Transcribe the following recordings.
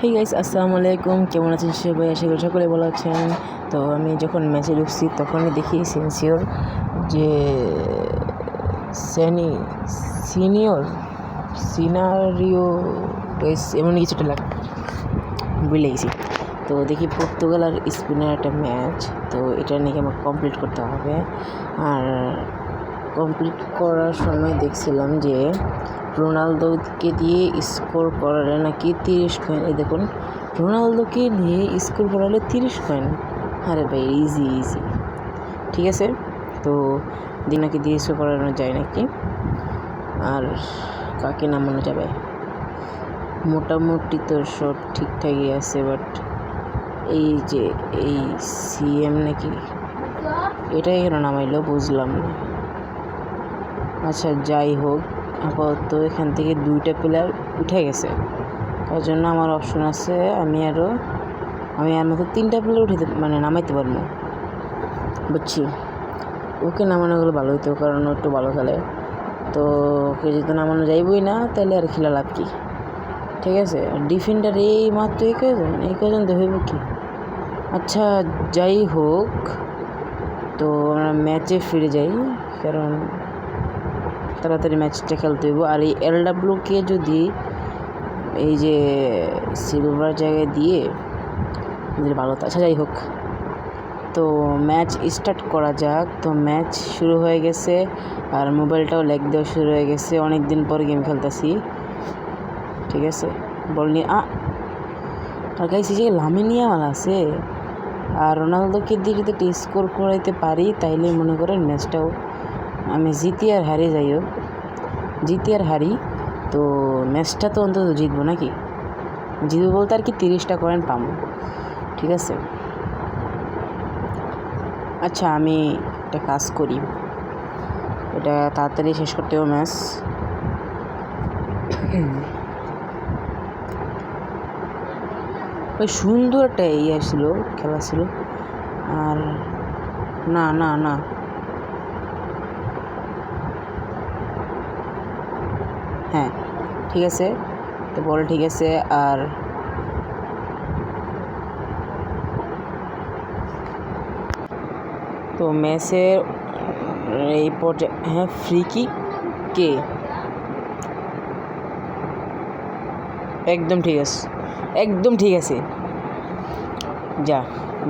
Hey guys, আসসালামু আলাইকুম। কেমন আছেন সবাই? আশা করি সকলে ভালো আছেন। তো আমি যখন ম্যাচে ঢুকছি তখনই দেখি সেন্সিওর যে সিনারিও এমন কিছুটা ভুলে গেছি। তো দেখি পর্তুগাল আর স্পেনের একটা ম্যাচ। তো এটা নাকি আমার কমপ্লিট করতে হবে। আর কমপ্লিট করার সময় দেখছিলাম যে রোনালদোকে দিয়ে স্কোর করালে নাকি 30 কয়েন। এই দেখুন, রোনালদোকে নিয়ে স্কোর করালে 30 কয়েন। আরে ভাই, ইজি। ঠিক আছে, তো নাকি দিয়ে স্কোর করানো যায় নাকি, আর কাকে নামানো যাবে? মোটামুটি তো সব ঠিকঠাকই আছে, বাট এই যে এই সিএম নাকি, এটাই কেন নামাইলো বুঝলাম না। আচ্ছা, যাই হোক, আপাতত এখান থেকে 2টা প্লেয়ার উঠে গেছে, তার জন্য আমার অপশন আছে আমি আর মতো 3টা প্লেয়ার নামাইতে পারবো। বুঝছি, ওকে নামানো গেলে ভালো হইতো, কারণ ও একটু ভালো খেলে। তো ওকে যদি নামানো যাইবই না, তাহলে আর খেলা লাভ কি? ঠিক আছে, ডিফেন্ডার এই মাত্র এই কজন তো হইব কি? আচ্ছা, যাই হোক, তো আমরা ম্যাচে ফিরে যাই, কারণ তাড়াতাড়ি ম্যাচটা খেলতে হইব। আর এই LWকে যদি এই যে সিলভার জায়গায় দিয়ে দিলে ভালো হতো। আচ্ছা, যাই হোক, তো ম্যাচ স্টার্ট করা যাক। তো ম্যাচ শুরু হয়ে গেছে, আর মোবাইলটাও ল্যাগ দেওয়া শুরু হয়ে গেছে। অনেক দিন পর গেম খেলতেছি। ঠিক আছে, বল নিয়ে আর গাইস, যে লামিন ইয়ামাল আছে আর রোনালদোকে দিয়ে যদি একটা স্কোর করাইতে পারি, তাইলে মনে করেন ম্যাচটাও আমি জিতি আর হারি, তো ম্যাচটা তো অন্তত জিতবো নাকি। জিতবো বলতে আর কি 30টা কয়েন পাবো। ঠিক আছে, আচ্ছা, আমি একটা কাজ করি, এটা তাড়াতাড়ি শেষ করতে হবে ম্যাচ। ওই সুন্দর একটা ছিল, খেলা ছিল। আর না, হ্যাঁ, ঠিক আছে, তো বল ঠিক আছে। আর তো ম্যাচের এই পর্যায়ে, হ্যাঁ, ফ্রি কিক কে একদম ঠিক আছে, যা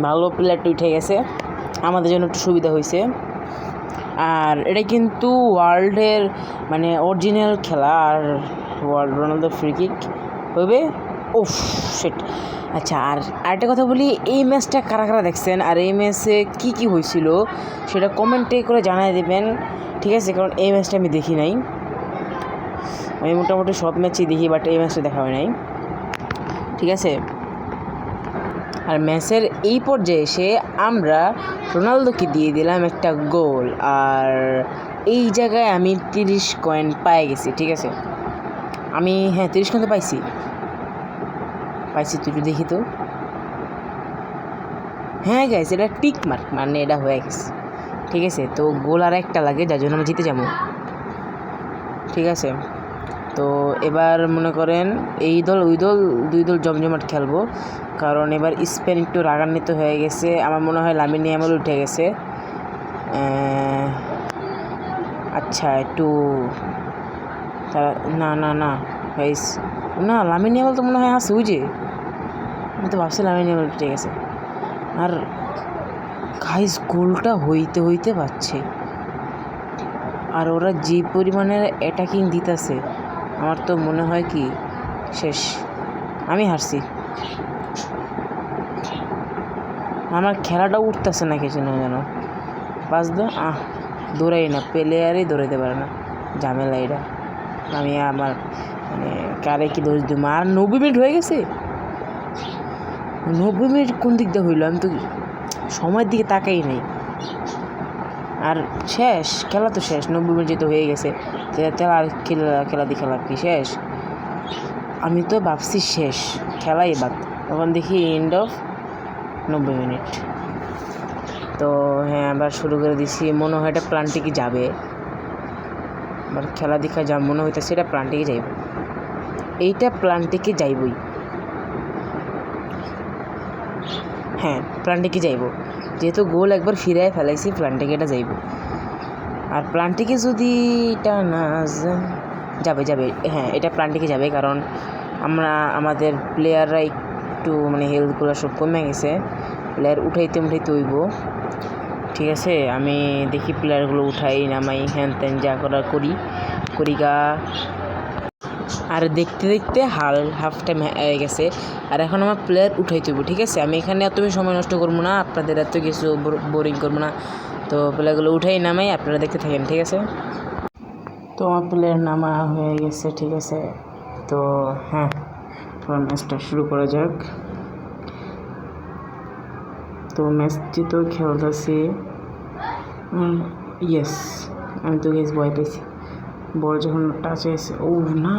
ভালো প্লেয়ারটা উঠে গেছে, আমাদের জন্য একটু সুবিধা হয়েছে। আর এটা কিন্তু ওয়ার্ল্ডের অরিজিনাল খেলা, আর রোনালদো ফ্রি কিক হবে। ওফ, শিট। আচ্ছা, আর আরেকটা কথা বলি, এই ম্যাচটা কারা দেখছেন, আর এই ম্যাচে কি হয়েছিল সেটা কমেন্টে করে জানাই দেবেন। ঠিক আছে, কারণ এই ম্যাচটা আমি দেখি নাই। আমি মোটামুটি সব ম্যাচই দেখি, বাট এই ম্যাচটা দেখা হয় নাই। ঠিক আছে, আর ম্যাচের এই পর্যায়ে এসে আমরা রোনালদোকে দিয়ে দিলাম একটা গোল, আর এই জায়গায় আমি 30 কয়েন পেয়ে গেছি। ঠিক আছে, আমি 30 কয়েন তো পাইছি, তুই একটু দেখি তো। হ্যাঁ গাইস, এটা টিক মার্ক, এটা হয়ে গেছে। ঠিক আছে, তো গোল আর একটা লাগে, যার জন্য আমি জিতে যাবো। ঠিক আছে, তো এবার মনে করেন এই দল ওই দল 2 দল জমজমাট খেলবো, কারণ এবার স্পেন একটু রাগান্বিত হয়ে গেছে। আমার মনে হয় লামিন ইয়ামাল উঠে গেছে। আচ্ছা, একটু না গাইস, না, লামিন ইয়ামাল তো মনে হয় আছে, ওই যে আমি তো ভাবছি লামিন ইয়ামাল উঠে গেছে। আর গাইস, গোলটা হইতে পারছে, আর ওরা যে পরিমাণের অ্যাটাকিং দিতেছে, আমার তো মনে হয় কি শেষ, আমি হারছি। আমার খেলাটা উঠতেছে না কিছু না, যেন দৌড়াই না, প্লেয়ারই দৌড়াইতে পারে না, ঝামেলা এটা। আমি আমার কারে কি দোষ দিব? আর 90 মিনিট হয়ে গেছে। 90 মিনিট কোন দিক দিয়ে হইলো? আমি তো সময়ের দিকে তাকাই নাই। আর খেলা তো শেষ, 90 মিনিট যেহেতু হয়ে গেছে, তাহলে আর খেলা দিয়ে খেলা কি শেষ? আমি তো ভাবছি শেষ, খেলাই বাদ। তখন দেখি এন্ড অফ 90 মিনিট। তো হ্যাঁ, আবার শুরু করে দিছি। মনে হয় এটা প্ল্যানটিকে যাবে, আবার খেলা দেখা যা মনে হইতেছে, এটা প্ল্যানটিকে যাইব, এইটা প্ল্যানটিকে যাইবই। হ্যাঁ প্লান্টিকে যাইব, যেহেতু গোল একবার ফিরায় ফেলাইছি প্লান্টিকে এটা যাইব। আর প্লান্টিকে যদি এটা না যাবে যাবে, হ্যাঁ এটা প্লান্টিকে যাবে, কারণ আমাদের প্লেয়াররা একটু মানে হেলথগুলো সব কমে গেছে, প্লেয়ার উঠাইতে হইব। ঠিক আছে, আমি দেখি প্লেয়ারগুলো উঠাই নামাই হ্যান ত্যান যা করার করিগা। আর দেখতে দেখতে হাফ টাইম হয়ে গেছে, আর এখন আমার প্লেয়ার উঠাইতে হইব। ঠিক আছে, আমি এখানে এত বেশি সময় নষ্ট করবো না, আপনাদের এত কিছু বোরিং করবো না। তো প্লেয়ারগুলো উঠাই নামাই, আপনারা দেখতে থাকেন। ঠিক আছে, তো আমার প্লেয়ার নামা হয়ে গেছে। ঠিক আছে, তো হ্যাঁ ম্যাচটা শুরু করা যাক। তো ম্যাচটি তো খেলতেছি, ইয়েস আমি তো গেস ভয় পেয়েছি বল যখন টাচ হয়েছে। ও না,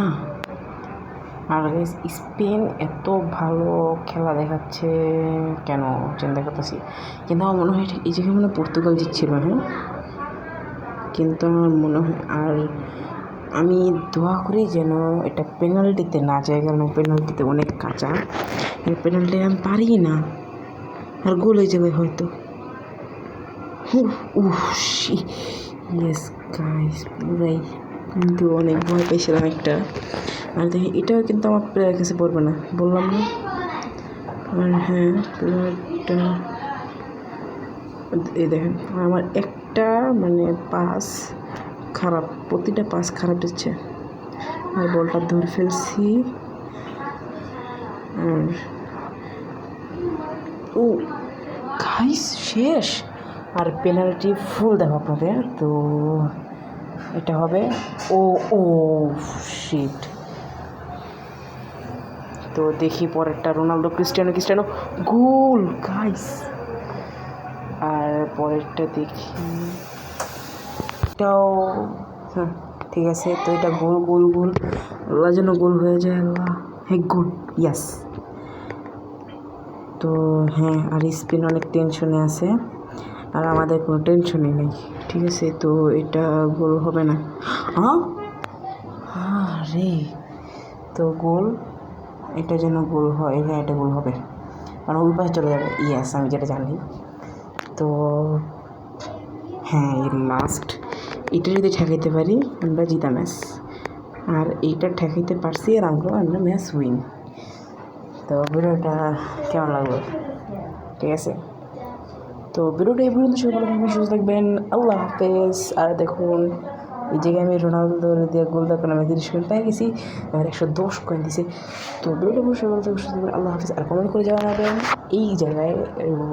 আর স্পেন এত ভালো খেলা দেখাচ্ছে কেন চিন্তা করতেছি, কিন্তু আমার মনে হয় এই জায়গায় মনে হয় পর্তুগাল জিতছিল। হ্যাঁ, কিন্তু আমার মনে হয়, আর আমি দোয়া করি যেন এটা পেনাল্টিতে না যায়, কারণ পেনাল্টিতে অনেক কাঁচা, পেনাল্টি আমি পারি না, আর গোল হয়ে যাবে হয়তো। ইয়েস গাইস, পুরাই কিন্তু অনেক ভয় পেয়েছিলাম একটা। আর দেখি এটাও কিন্তু আমার প্লেয়ার কাছে পড়বে না, বললাম না। আর হ্যাঁ প্লেয়ারটা এই দেখেন, আমার একটা মানে পাস খারাপ, প্রতিটা পাস খারাপ দিচ্ছে, আর বলটা ধরে ফেলছি। আর ও গাইস শেষ, আর পেনাল্টি ফুল দেখো আপনাদের। তো এটা হবে ও ও শিট। তো দেখি পরেরটা রোনালদো ক্রিস্টিয়ানো গোল গাইস। আর পরেরটা দেখি, এটাও হ্যাঁ ঠিক আছে। তো এটা গোল আল্লাহ যেন গোল হয়ে যায়, আল্লাহ। হ্যাঁ গোল, ইয়াস। তো হ্যাঁ, আর স্পেন অনেক টেনশনে আছে, আর আমাদের কোনো টেনশনই নেই। ঠিক আছে, তো এটা গোল হবে না। রে, তো গোল, এটা যেন গোল হয়। হ্যাঁ এটা গোল হবে, কারণ ওই পাশে চলে যাবে। ইয়াস, আমি যেটা জানি। তো হ্যাঁ লাস্ট, এটা যদি ঠেকাইতে পারি আমরা জিতা ম্যাচ, আর এইটা ঠেকাইতে পারছি আর আমরা ম্যাচ উইন। তো ভিডিওটা কেমন লাগলো? ঠিক আছে, তো ভিডিওটা এই পর্যন্ত শুরু করলাম। সুস্থ থাকবেন, আল্লাহ হাফেজ। আর দেখুন এই জায়গায় আমি রোনালদোর দিয়ে গোল দেখলাম, আমি 30 পয়েন্ট পেয়ে গেছি, আমার 110 পয়েন্ট দিছে। তো ভিডিওটা শুরু করতে সুস্থ থাকবেন, আল্লাহ হাফেজ। আর কমেন্ট করে জানাবেন এই জায়গায়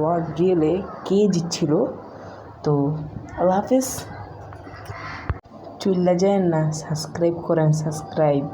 ওয়ার্ল্ড রিয়েলে কে জিতছিল। তো আল্লাহ হাফেজ। চুল্লা যায় না, সাবস্ক্রাইব করেন, সাবস্ক্রাইব।